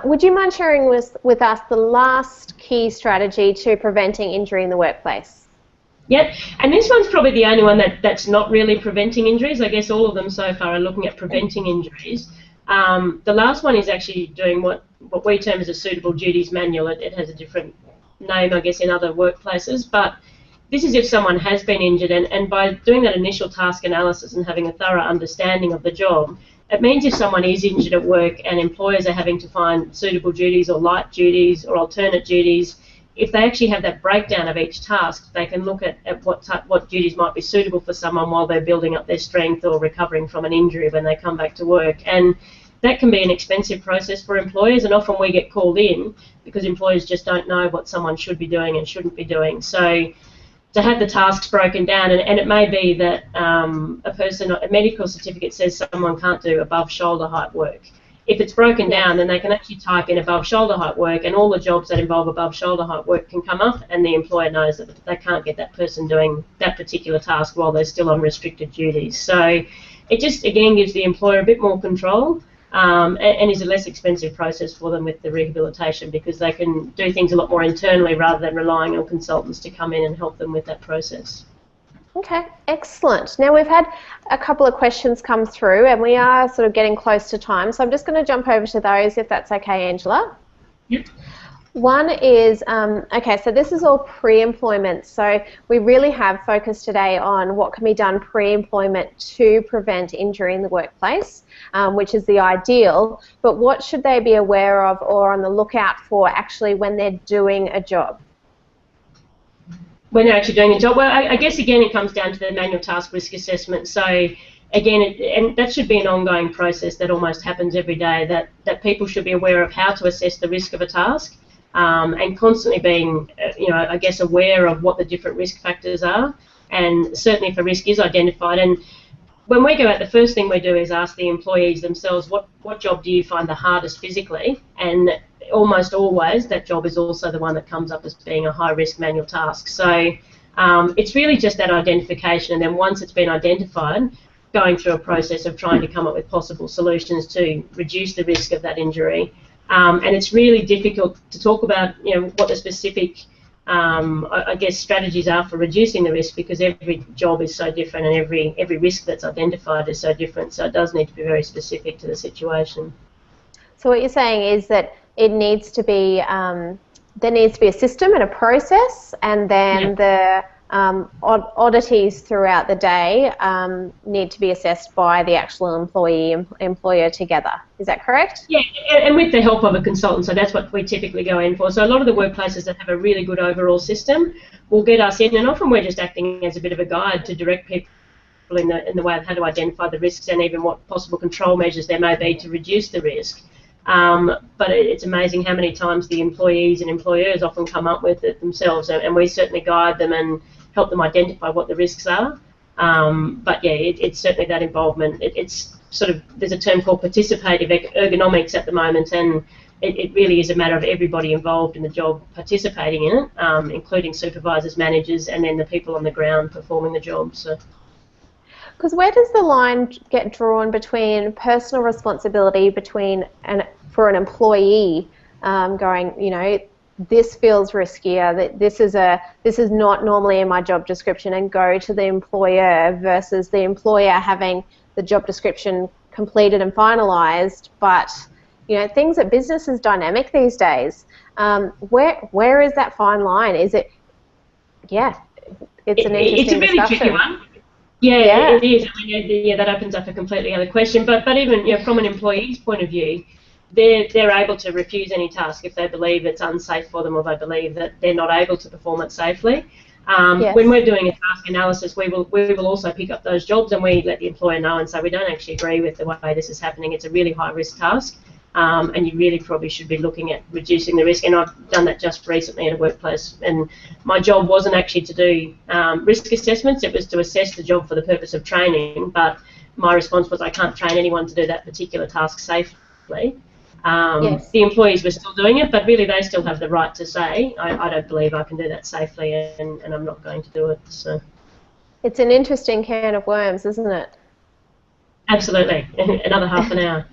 would you mind sharing with us the last key strategy to preventing injury in the workplace? Yep, and this one's probably the only one that's not really preventing injuries. I guess all of them so far are looking at preventing injuries. The last one is actually doing what we term as a suitable duties manual. It has a different name, I guess, in other workplaces, but this is if someone has been injured, and by doing that initial task analysis and having a thorough understanding of the job, it means if someone is injured at work and employers are having to find suitable duties or light duties or alternate duties, if they actually have that breakdown of each task, they can look at what duties might be suitable for someone while they're building up their strength or recovering from an injury when they come back to work. And that can be an expensive process for employers, and often we get called in because employers just don't know what someone should be doing and shouldn't be doing. So to have the tasks broken down, and it may be that a medical certificate says someone can't do above shoulder height work. If it's broken down, then they can actually type in above shoulder height work, and all the jobs that involve above shoulder height work can come up, and the employer knows that they can't get that person doing that particular task while they're still on restricted duties. So it just, again, gives the employer a bit more control, and is a less expensive process for them with the rehabilitation, because they can do things a lot more internally rather than relying on consultants to come in and help them with that process. Okay, excellent. Now we've had a couple of questions come through and we are sort of getting close to time, so I'm just going to jump over to those if that's okay, Angela. Yep. One is, okay, so this is all pre-employment, so we really have focused today on what can be done pre-employment to prevent injury in the workplace, which is the ideal, but what should they be aware of or on the lookout for actually when they're doing a job? When they're actually doing a job, well, I guess again it comes down to the manual task risk assessment. So again, and that should be an ongoing process that almost happens every day, that people should be aware of how to assess the risk of a task, and constantly being, I guess, aware of what the different risk factors are, and certainly if a risk is identified. And when we go out, the first thing we do is ask the employees themselves, what job do you find the hardest physically? And almost always that job is also the one that comes up as being a high-risk manual task. So it's really just that identification, and then once it's been identified, going through a process of trying to come up with possible solutions to reduce the risk of that injury. And it's really difficult to talk about, what the specific, I guess, strategies are for reducing the risk, because every job is so different and every risk that's identified is so different. So it does need to be very specific to the situation. So what you're saying is that it needs to be, there needs to be a system and a process, and then the oddities throughout the day need to be assessed by the actual employer together. Is that correct? Yeah, and with the help of a consultant, so that's what we typically go in for. So a lot of the workplaces that have a really good overall system will get us in, and often we're just acting as a bit of a guide to direct people in the way of how to identify the risks and even what possible control measures there may be to reduce the risk. But it's amazing how many times the employees and employers often come up with it themselves, and we certainly guide them and help them identify what the risks are. But yeah, it's certainly that involvement. It's sort of, there's a term called participative ergonomics at the moment, and it really is a matter of everybody involved in the job participating in it, including supervisors, managers, and then the people on the ground performing the job. So. Because where does the line get drawn between personal responsibility for an employee going, this feels riskier, that this is not normally in my job description, and go to the employer, versus the employer having the job description completed and finalised, but things at business is dynamic these days. Where is that fine line? Is it? Yeah, it's an interesting It's a really discussion. tricky one. Yeah, it is. I mean, that opens up a completely other question. But even from an employee's point of view, they're able to refuse any task if they believe it's unsafe for them, or they believe that they're not able to perform it safely. When we're doing a task analysis, we will also pick up those jobs, and we let the employer know and say, we don't actually agree with the way this is happening. It's a really high risk task, and you really probably should be looking at reducing the risk. And I've done that just recently at a workplace, and my job wasn't actually to do risk assessments. It was to assess the job for the purpose of training, but my response was, I can't train anyone to do that particular task safely. The employees were still doing it, but really they still have the right to say, I don't believe I can do that safely, and I'm not going to do it. So it's an interesting can of worms, isn't it? Absolutely. Another half an hour.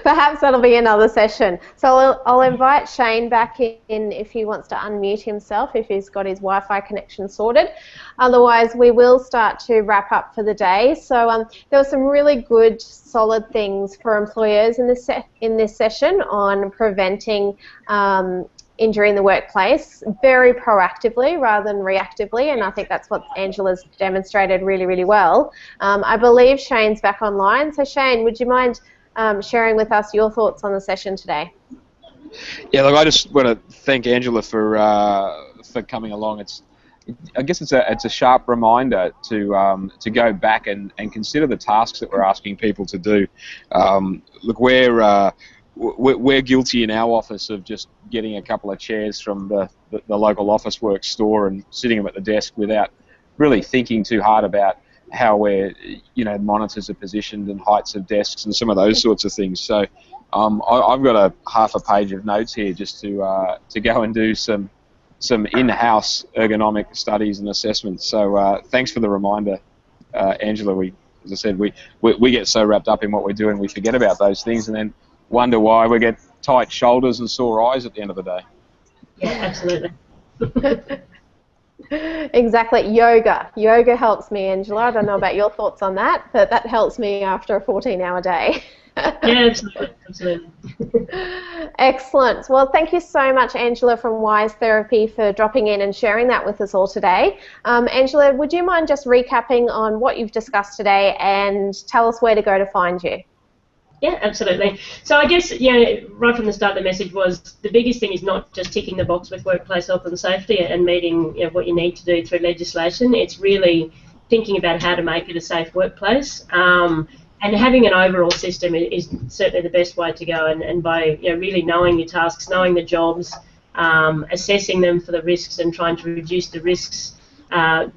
Perhaps that'll be another session. So I'll invite Shane back in if he wants to unmute himself, if he's got his Wi-Fi connection sorted. Otherwise, we will start to wrap up for the day. So there were some really good, solid things for employers in this session on preventing injury in the workplace very proactively rather than reactively, and I think that's what Angela's demonstrated really, really well. I believe Shane's back online. So Shane, would you mind sharing with us your thoughts on the session today? Yeah, look, I just want to thank Angela for coming along. I guess it's a sharp reminder to go back and consider the tasks that we're asking people to do. Look, we're guilty in our office of just getting a couple of chairs from the local office work store and sitting them at the desk without really thinking too hard about how monitors are positioned and heights of desks and some of those sorts of things. So I've got a half a page of notes here just to go and do some in-house ergonomic studies and assessments. So thanks for the reminder, Angela. As I said, we get so wrapped up in what we're doing we forget about those things and then wonder why we get tight shoulders and sore eyes at the end of the day. Yeah, absolutely. Exactly. Yoga helps me, Angela. I don't know about your thoughts on that, but that helps me after a 14-hour day. Yeah, absolutely. Excellent. Well, thank you so much, Angela from Wise Therapy, for dropping in and sharing that with us all today. Angela, would you mind just recapping on what you've discussed today and tell us where to go to find you? Yeah, absolutely. So I guess, right from the start, the message was the biggest thing is not just ticking the box with workplace health and safety and meeting what you need to do through legislation. It's really thinking about how to make it a safe workplace. And having an overall system is certainly the best way to go. And by really knowing your tasks, knowing the jobs, assessing them for the risks and trying to reduce the risks,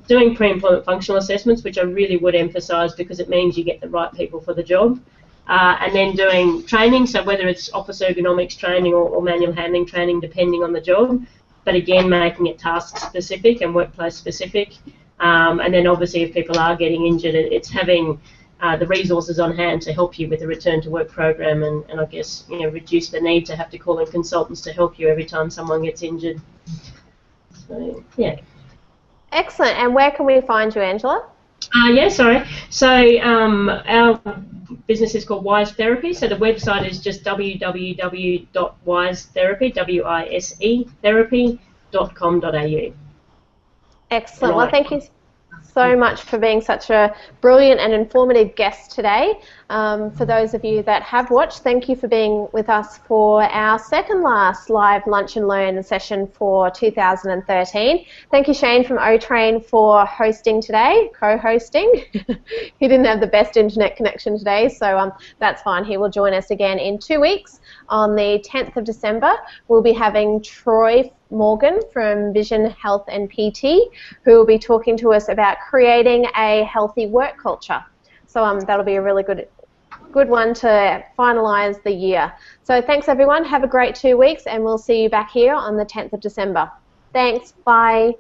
doing pre-employment functional assessments, which I really would emphasise because it means you get the right people for the job. And then doing training, so whether it's office ergonomics training or manual handling training, depending on the job, but again, making it task-specific and workplace-specific. And then obviously if people are getting injured, it's having the resources on hand to help you with the return-to-work program and I guess, reduce the need to have to call in consultants to help you every time someone gets injured. So, yeah. Excellent. And where can we find you, Angela? So our business is called Wise Therapy. So the website is just www.wisetherapy, W-I-S-E, therapy.com.au. Excellent. Well, thank you so much for being such a brilliant and informative guest today. For those of you that have watched, thank you for being with us for our second last live Lunch and Learn session for 2013. Thank you, Shane from OTrain, for hosting today, co-hosting. He didn't have the best internet connection today, so that's fine. He will join us again in 2 weeks. On the 10th of December, we'll be having Troy Morgan from Vision Health and PT, who will be talking to us about creating a healthy work culture. So that'll be a really good one to finalise the year. So thanks everyone, have a great 2 weeks and we'll see you back here on the 10th of December. Thanks, bye.